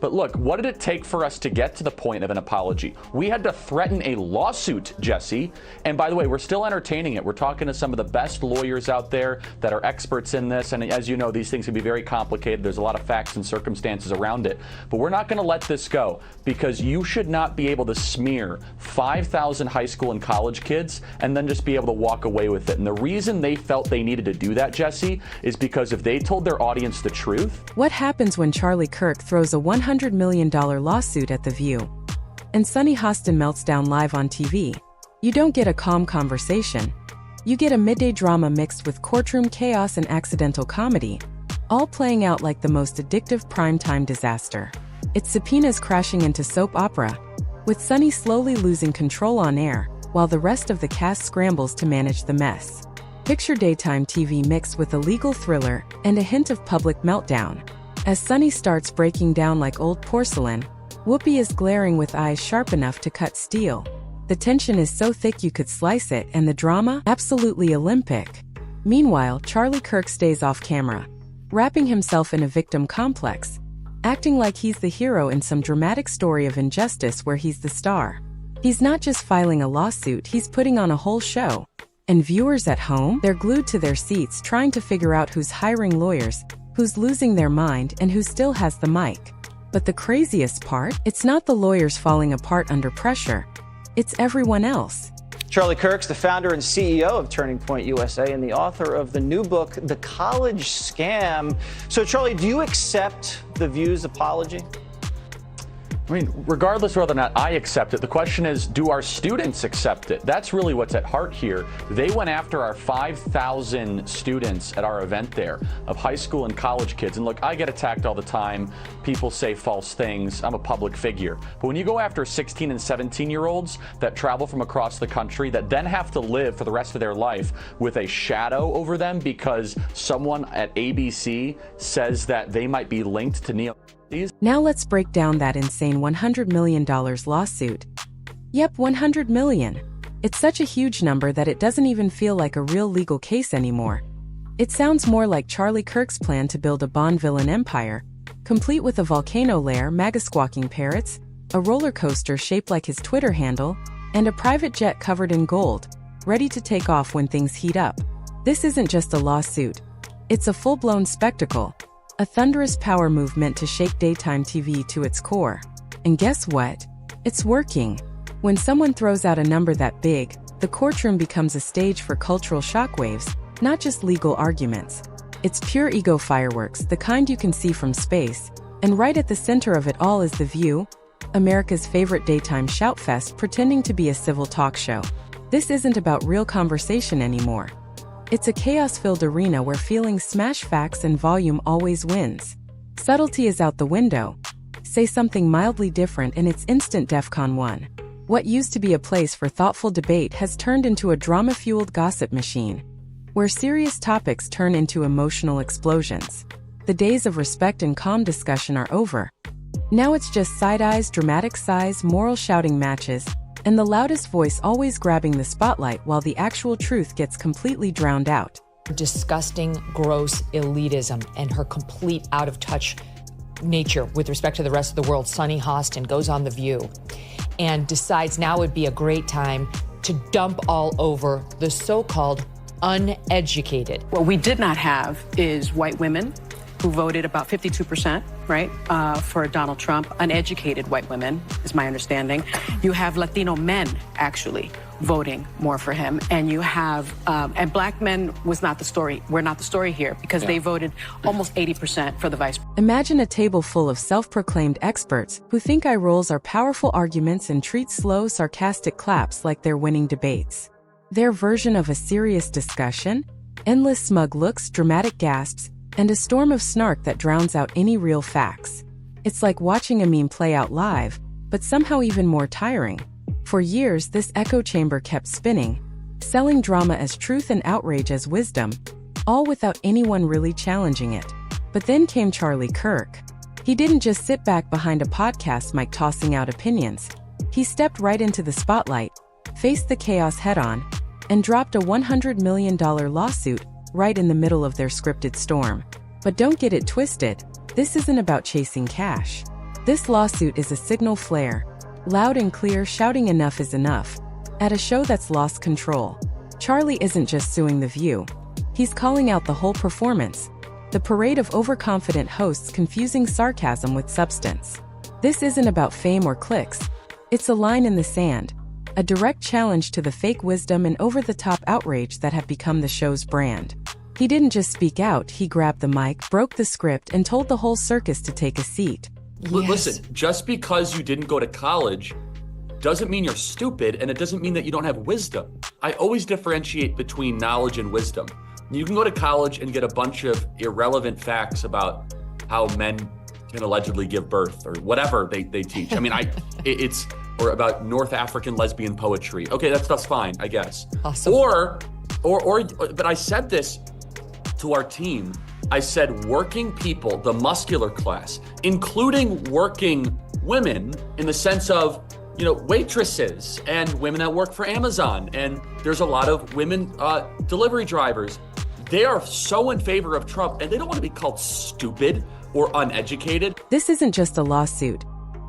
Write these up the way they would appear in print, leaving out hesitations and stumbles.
But look, what did it take for us to get to the point of an apology? We had to threaten a lawsuit, Jesse. And by the way, we're still entertaining it. We're talking to some of the best lawyers out there that are experts in this. And as you know, these things can be very complicated. There's a lot of facts and circumstances around it. But we're not going to let this go, because you should not be able to smear 5,000 high school and college kids and then just be able to walk away with it. And the reason they felt they needed to do that, Jesse, is because if they told their audience the truth. What happens when Charlie Kirk throws a $100 million lawsuit at TheView and Sunny Hostin melts down live on TV? You don't get a calm conversation. You get a midday drama mixed with courtroom chaos and accidental comedy, all playing out like the most addictive primetime disaster. It's subpoenas crashing into soap opera, with Sunny slowly losing control on air, while the rest of the cast scrambles to manage the mess. Picture daytime TV mixed with a legal thriller and a hint of public meltdown. As Sunny starts breaking down like old porcelain, Whoopi is glaring with eyes sharp enough to cut steel. The tension is so thick you could slice it, and the drama, absolutely Olympic. Meanwhile, Charlie Kirk stays off camera, wrapping himself in a victim complex, acting like he's the hero in some dramatic story of injustice where he's the star. He's not just filing a lawsuit, he's putting on a whole show. And viewers at home, they're glued to their seats trying to figure out who's hiring lawyers, who's losing their mind, and who still has the mic. But the craziest part, it's not the lawyers falling apart under pressure. It's everyone else. Charlie Kirk's the founder and CEO of Turning Point USA and the author of the new book, The College Scam. So, Charlie, do you accept TheView's apology? I mean, regardless of whether or not I accept it, the question is, do our students accept it? That's really what's at heart here. They went after our 5,000 students at our event there of high school and college kids. And look, I get attacked all the time. People say false things. I'm a public figure. But when you go after 16 and 17-year-olds that travel from across the country that then have to live for the rest of their life with a shadow over them because someone at ABC says that they might be linked to neo. Now let's break down that insane $100 million lawsuit. Yep, $100 million. It's such a huge number that it doesn't even feel like a real legal case anymore. It sounds more like Charlie Kirk's plan to build a Bond villain empire, complete with a volcano lair, MAGA squawking parrots, a roller coaster shaped like his Twitter handle, and a private jet covered in gold, ready to take off when things heat up. This isn't just a lawsuit. It's a full-blown spectacle. A thunderous power move meant to shake daytime TV to its core. And guess what? It's working. When someone throws out a number that big, the courtroom becomes a stage for cultural shockwaves, not just legal arguments. It's pure ego fireworks, the kind you can see from space. And right at the center of it all is TheView, America's favorite daytime shoutfest pretending to be a civil talk show. This isn't about real conversation anymore. It's a chaos-filled arena where feelings smash facts and volume always wins. Subtlety is out the window. Say something mildly different and it's instant DEFCON 1. What used to be a place for thoughtful debate has turned into a drama-fueled gossip machine, where serious topics turn into emotional explosions. The days of respect and calm discussion are over. Now it's just side-eyes, dramatic sighs, moral shouting matches, and the loudest voice always grabbing the spotlight while the actual truth gets completely drowned out. Disgusting, gross elitism and her complete out-of-touch nature with respect to the rest of the world. Sunny Hostin goes on TheView and decides now would be a great time to dump all over the so-called uneducated. What we did not have is white women who voted about 52%, right, for Donald Trump. Uneducated white women, is my understanding. You have Latino men, actually, voting more for him. And you have, and black men was not the story. We're not the story here because they voted almost 80% for the vice president. Imagine a table full of self-proclaimed experts who think eye rolls are powerful arguments and treat slow, sarcastic claps like they're winning debates. Their version of a serious discussion? Endless smug looks, dramatic gasps, and a storm of snark that drowns out any real facts. It's like watching a meme play out live, but somehow even more tiring. For years, this echo chamber kept spinning, selling drama as truth and outrage as wisdom, all without anyone really challenging it. But then came Charlie Kirk. He didn't just sit back behind a podcast mic tossing out opinions. He stepped right into the spotlight, faced the chaos head-on, and dropped a $100 million lawsuit right in the middle of their scripted storm. But don't get it twisted, this isn't about chasing cash. This lawsuit is a signal flare. Loud and clear, shouting enough is enough. At a show that's lost control, Charlie isn't just suing The View. He's calling out the whole performance. The parade of overconfident hosts confusing sarcasm with substance. This isn't about fame or clicks. It's a line in the sand. A direct challenge to the fake wisdom and over-the-top outrage that have become the show's brand. He didn't just speak out, he grabbed the mic, broke the script, and told the whole circus to take a seat. Yes. Listen, just because you didn't go to college doesn't mean you're stupid, and it doesn't mean that you don't have wisdom. I always differentiate between knowledge and wisdom. You can go to college and get a bunch of irrelevant facts about how men can allegedly give birth or whatever they teach. I mean, it's or about North African lesbian poetry. Okay, that stuff's fine, I guess. Awesome. But I said this to our team. I said working people, the muscular class, including working women in the sense of, waitresses and women that work for Amazon. And there's a lot of women delivery drivers. They are so in favor of Trump and they don't want to be called stupid or uneducated. This isn't just a lawsuit.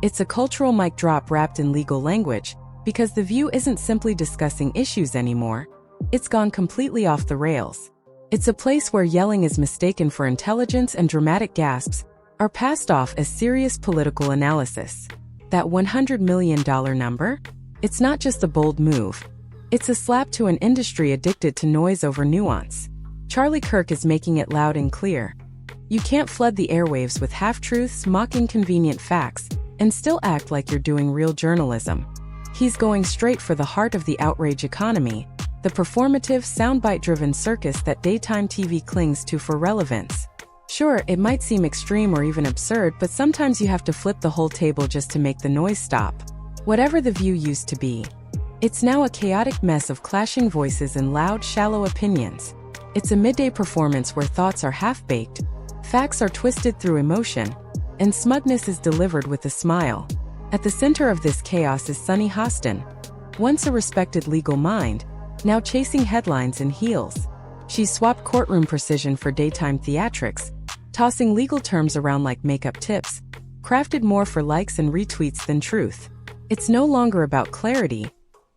It's a cultural mic drop wrapped in legal language, because The View isn't simply discussing issues anymore. It's gone completely off the rails. It's a place where yelling is mistaken for intelligence and dramatic gasps are passed off as serious political analysis. That $100 million number? It's not just a bold move. It's a slap to an industry addicted to noise over nuance. Charlie Kirk is making it loud and clear. You can't flood the airwaves with half-truths, mock inconvenient facts, and still act like you're doing real journalism. He's going straight for the heart of the outrage economy, the performative, soundbite-driven circus that daytime TV clings to for relevance. Sure, it might seem extreme or even absurd, but sometimes you have to flip the whole table just to make the noise stop. Whatever The View used to be, it's now a chaotic mess of clashing voices and loud, shallow opinions. It's a midday performance where thoughts are half-baked, facts are twisted through emotion, and smugness is delivered with a smile. At the center of this chaos is Sunny Hostin, once a respected legal mind, now chasing headlines in heels. She's swapped courtroom precision for daytime theatrics, tossing legal terms around like makeup tips, crafted more for likes and retweets than truth. It's no longer about clarity,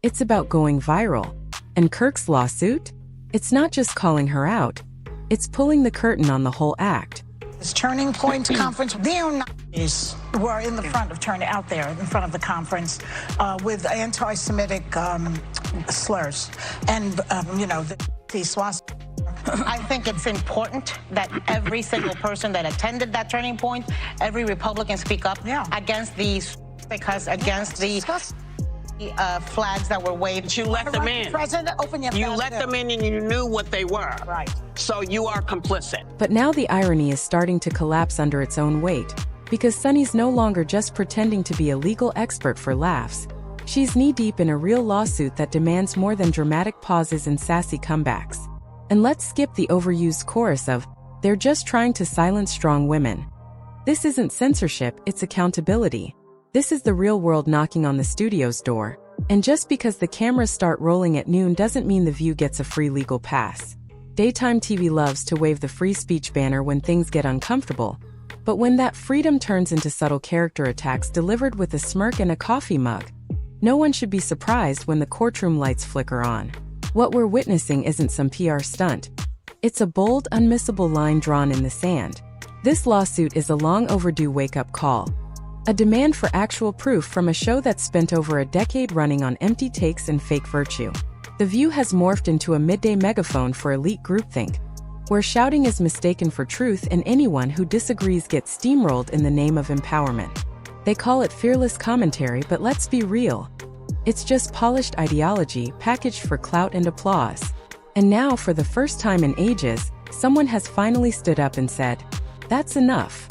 it's about going viral. And Kirk's lawsuit? It's not just calling her out, it's pulling the curtain on the whole act. This Turning Point conference, their nominees were in the front of out there in front of the conference with anti-Semitic slurs, and these swastika. I think it's important that every single person that attended that Turning Point, every Republican speak up against these, because against the flags that were waved. You let them in. President, open your You let them in and you knew what they were. Right. So you are complicit. But now the irony is starting to collapse under its own weight, because Sunny's no longer just pretending to be a legal expert for laughs. She's knee-deep in a real lawsuit that demands more than dramatic pauses and sassy comebacks. And let's skip the overused chorus of, "They're just trying to silence strong women." This isn't censorship, it's accountability. This is the real world knocking on the studio's door. And just because the cameras start rolling at noon doesn't mean The View gets a free legal pass. Daytime TV loves to wave the free speech banner when things get uncomfortable. But when that freedom turns into subtle character attacks delivered with a smirk and a coffee mug, no one should be surprised when the courtroom lights flicker on. What we're witnessing isn't some PR stunt. It's a bold, unmissable line drawn in the sand. This lawsuit is a long overdue wake-up call. A demand for actual proof from a show that's spent over a decade running on empty takes and fake virtue. The View has morphed into a midday megaphone for elite groupthink, where shouting is mistaken for truth and anyone who disagrees gets steamrolled in the name of empowerment. They call it fearless commentary, but let's be real. It's just polished ideology packaged for clout and applause. And now, for the first time in ages, someone has finally stood up and said, "That's enough."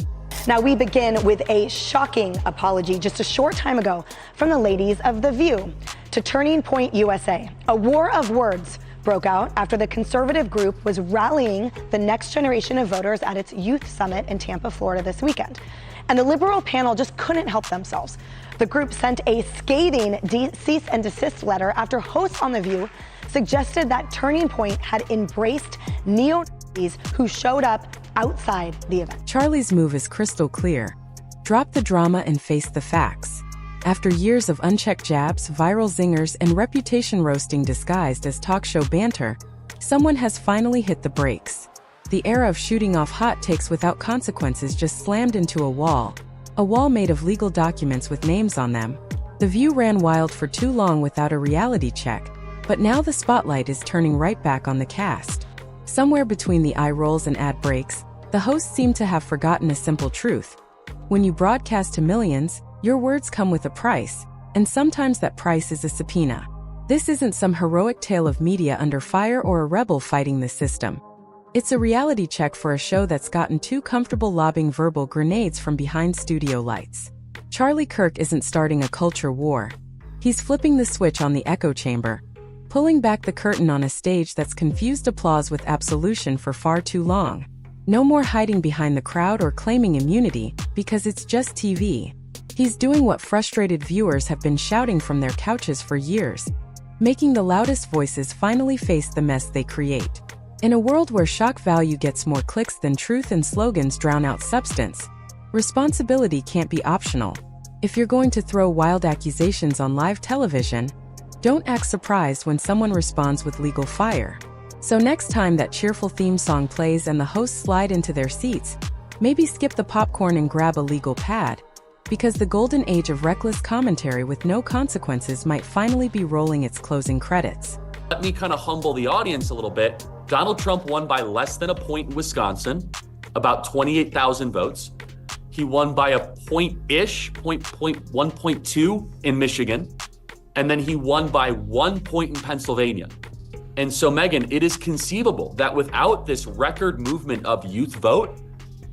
Now we begin with a shocking apology just a short time ago from the ladies of The View to Turning Point USA. A war of words broke out after the conservative group was rallying the next generation of voters at its youth summit in Tampa, Florida this weekend. And the liberal panel just couldn't help themselves. The group sent a scathing cease and desist letter after hosts on The View suggested that Turning Point had embraced neo-Nazis who showed up outside the event. Charlie's move is crystal clear. Drop the drama and face the facts. After years of unchecked jabs, viral zingers, and reputation roasting disguised as talk show banter, someone has finally hit the brakes. The era of shooting off hot takes without consequences just slammed into a wall made of legal documents with names on them. TheView ran wild for too long without a reality check, but now the spotlight is turning right back on the cast. Somewhere between the eye rolls and ad breaks, the hosts seem to have forgotten a simple truth. When you broadcast to millions, your words come with a price, and sometimes that price is a subpoena. This isn't some heroic tale of media under fire or a rebel fighting the system. It's a reality check for a show that's gotten too comfortable lobbing verbal grenades from behind studio lights. Charlie Kirk isn't starting a culture war. He's flipping the switch on the echo chamber, pulling back the curtain on a stage that's confused applause with absolution for far too long. No more hiding behind the crowd or claiming immunity, because it's just TV. He's doing what frustrated viewers have been shouting from their couches for years, making the loudest voices finally face the mess they create. In a world where shock value gets more clicks than truth and slogans drown out substance, responsibility can't be optional. If you're going to throw wild accusations on live television, don't act surprised when someone responds with legal fire. So next time that cheerful theme song plays and the hosts slide into their seats, maybe skip the popcorn and grab a legal pad, because the golden age of reckless commentary with no consequences might finally be rolling its closing credits. Let me kind of humble the audience a little bit. Donald Trump won by less than a point in Wisconsin, about 28,000 votes. He won by a point-ish, 1.2 in Michigan. And then he won by 1 point in Pennsylvania. And so, Megan, it is conceivable that without this record movement of youth vote,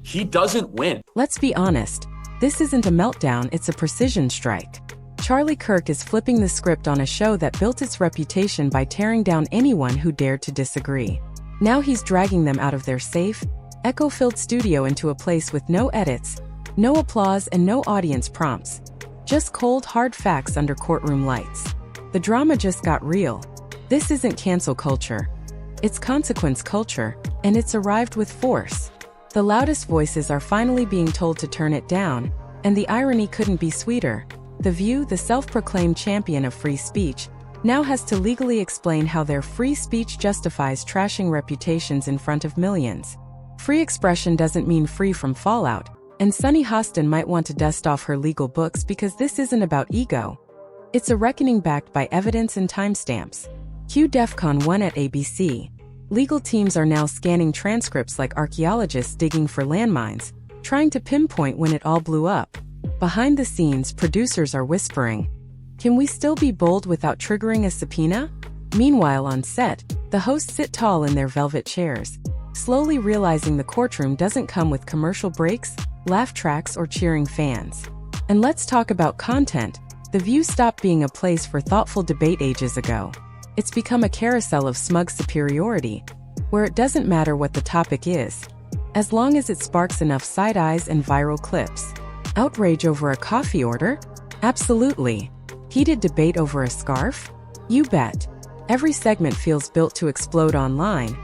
he doesn't win. Let's be honest. This isn't a meltdown, it's a precision strike. Charlie Kirk is flipping the script on a show that built its reputation by tearing down anyone who dared to disagree. Now he's dragging them out of their safe, echo-filled studio into a place with no edits, no applause, and no audience prompts. Just cold, hard facts under courtroom lights. The drama just got real. This isn't cancel culture. It's consequence culture, and it's arrived with force. The loudest voices are finally being told to turn it down, and the irony couldn't be sweeter. TheView, the self-proclaimed champion of free speech, now has to legally explain how their free speech justifies trashing reputations in front of millions. Free expression doesn't mean free from fallout, and Sunny Hostin might want to dust off her legal books because this isn't about ego. It's a reckoning backed by evidence and timestamps. Cue DEFCON 1 at ABC. Legal teams are now scanning transcripts like archaeologists digging for landmines, trying to pinpoint when it all blew up. Behind the scenes, producers are whispering, "Can we still be bold without triggering a subpoena?" Meanwhile, on set, the hosts sit tall in their velvet chairs, slowly realizing the courtroom doesn't come with commercial breaks, laugh tracks, or cheering fans. And let's talk about content. TheView stopped being a place for thoughtful debate ages ago. It's become a carousel of smug superiority, where it doesn't matter what the topic is, as long as it sparks enough side eyes and viral clips. Outrage over a coffee order? Absolutely. Heated debate over a scarf? You bet. Every segment feels built to explode online,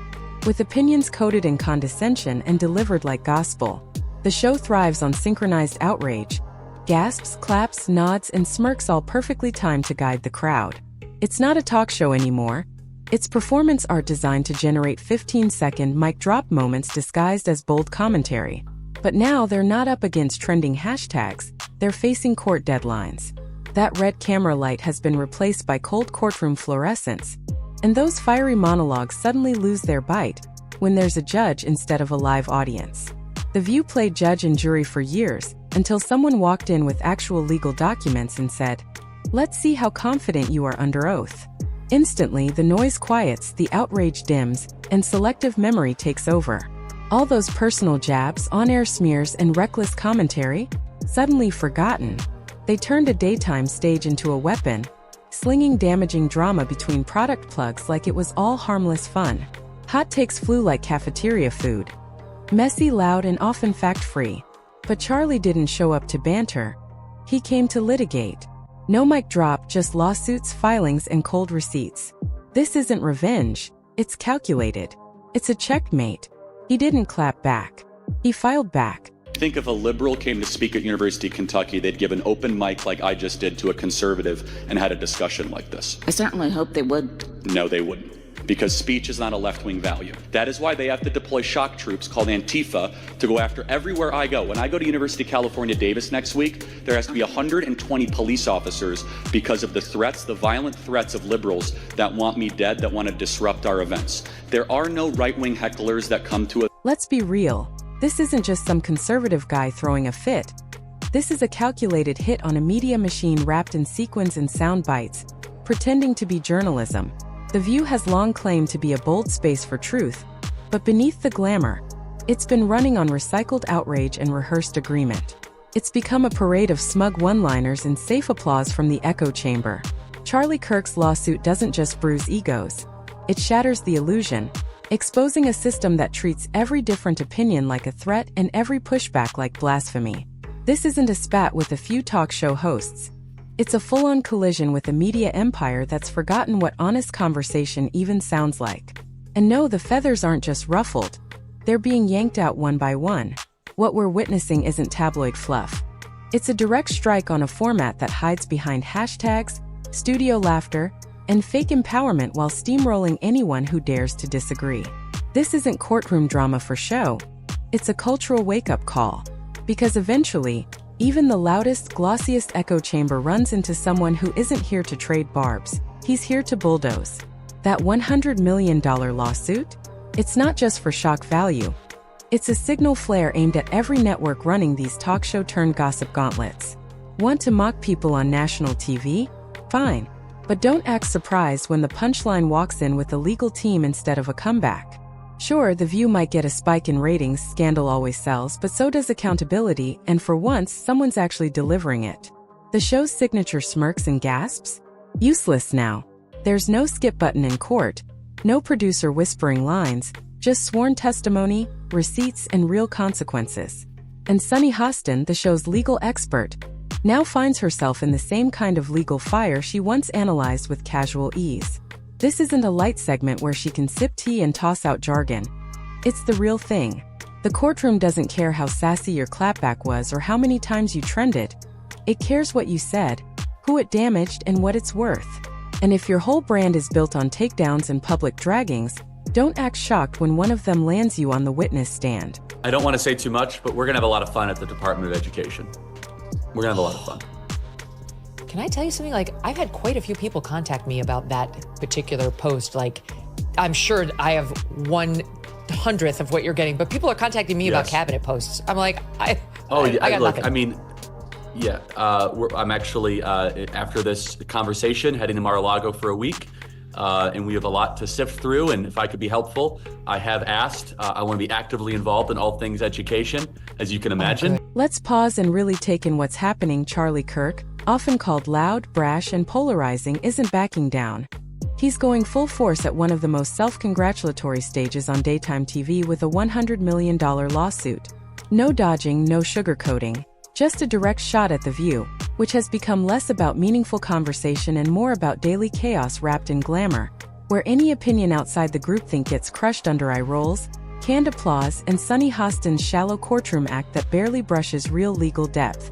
with opinions coded in condescension and delivered like gospel. The show thrives on synchronized outrage, gasps, claps, nods, and smirks, all perfectly timed to guide the crowd. It's not a talk show anymore. It's performance art designed to generate 15-second mic drop moments disguised as bold commentary. But now they're not up against trending hashtags, they're facing court deadlines. That red camera light has been replaced by cold courtroom fluorescence, and those fiery monologues suddenly lose their bite when there's a judge instead of a live audience. TheView played judge and jury for years, until someone walked in with actual legal documents and said, "Let's see how confident you are under oath." Instantly, the noise quiets, the outrage dims, and selective memory takes over. All those personal jabs, on-air smears, and reckless commentary? Suddenly forgotten. They turned a daytime stage into a weapon, slinging damaging drama between product plugs like it was all harmless fun. Hot takes flew like cafeteria food. Messy, loud, and often fact-free. But Charlie didn't show up to banter. He came to litigate. No mic drop, just lawsuits, filings, and cold receipts. This isn't revenge. It's calculated. It's a checkmate. He didn't clap back. He filed back. Think if a liberal came to speak at University of Kentucky, they'd give an open mic like I just did to a conservative and had a discussion like this. I certainly hope they would. No, they wouldn't, because speech is not a left-wing value. That is why they have to deploy shock troops called Antifa to go after everywhere I go. When I go to University of California, Davis next week, there has to be 120 police officers because of the threats, the violent threats of liberals that want me dead, that want to disrupt our events. There are no right-wing hecklers that come to us. Let's be real. This isn't just some conservative guy throwing a fit. This is a calculated hit on a media machine wrapped in sequins and sound bites, pretending to be journalism. The View has long claimed to be a bold space for truth, but beneath the glamour, it's been running on recycled outrage and rehearsed agreement. It's become a parade of smug one-liners and safe applause from the echo chamber. Charlie Kirk's lawsuit doesn't just bruise egos. It shatters the illusion, exposing a system that treats every different opinion like a threat and every pushback like blasphemy. This isn't a spat with a few talk show hosts. It's a full-on collision with a media empire that's forgotten what honest conversation even sounds like. And no, the feathers aren't just ruffled. They're being yanked out one by one. What we're witnessing isn't tabloid fluff. It's a direct strike on a format that hides behind hashtags, studio laughter, and fake empowerment while steamrolling anyone who dares to disagree. This isn't courtroom drama for show. It's a cultural wake-up call. Because eventually, even the loudest, glossiest echo chamber runs into someone who isn't here to trade barbs. He's here to bulldoze. That $100 million lawsuit? It's not just for shock value. It's a signal flare aimed at every network running these talk show-turned-gossip gauntlets. Want to mock people on national TV? Fine. But don't act surprised when the punchline walks in with a legal team instead of a comeback. Sure, The View might get a spike in ratings, scandal always sells, but so does accountability, and for once, someone's actually delivering it. The show's signature smirks and gasps? Useless now. There's no skip button in court, no producer whispering lines, just sworn testimony, receipts, and real consequences. And Sunny Hostin, the show's legal expert, now finds herself in the same kind of legal fire she once analyzed with casual ease. This isn't a light segment where she can sip tea and toss out jargon. It's the real thing. The courtroom doesn't care how sassy your clapback was or how many times you trended. It cares what you said, who it damaged, and what it's worth. And if your whole brand is built on takedowns and public draggings, don't act shocked when one of them lands you on the witness stand. I don't want to say too much, but we're going to have a lot of fun at the Department of Education. We're going to have a lot of fun. Can I tell you something? Like, I've had quite a few people contact me about that particular post. Like, I'm sure I have 1/100th of what you're getting, but people are contacting me about cabinet posts. I'm like, I got look, nothing. I mean, yeah, I'm actually, after this conversation, heading to Mar-a-Lago for a week. And we have a lot to sift through, and if I could be helpful, I have asked. I want to be actively involved in all things education, as you can imagine. Let's pause and really take in what's happening. Charlie Kirk, often called loud, brash, and polarizing, isn't backing down. He's going full force at one of the most self-congratulatory stages on DaytimeTV with a $100 million lawsuit. No dodging, no sugarcoating. Just a direct shot at The View, which has become less about meaningful conversation and more about daily chaos wrapped in glamour, where any opinion outside the groupthink gets crushed under eye rolls, canned applause, and Sunny Hostin's shallow courtroom act that barely brushes real legal depth.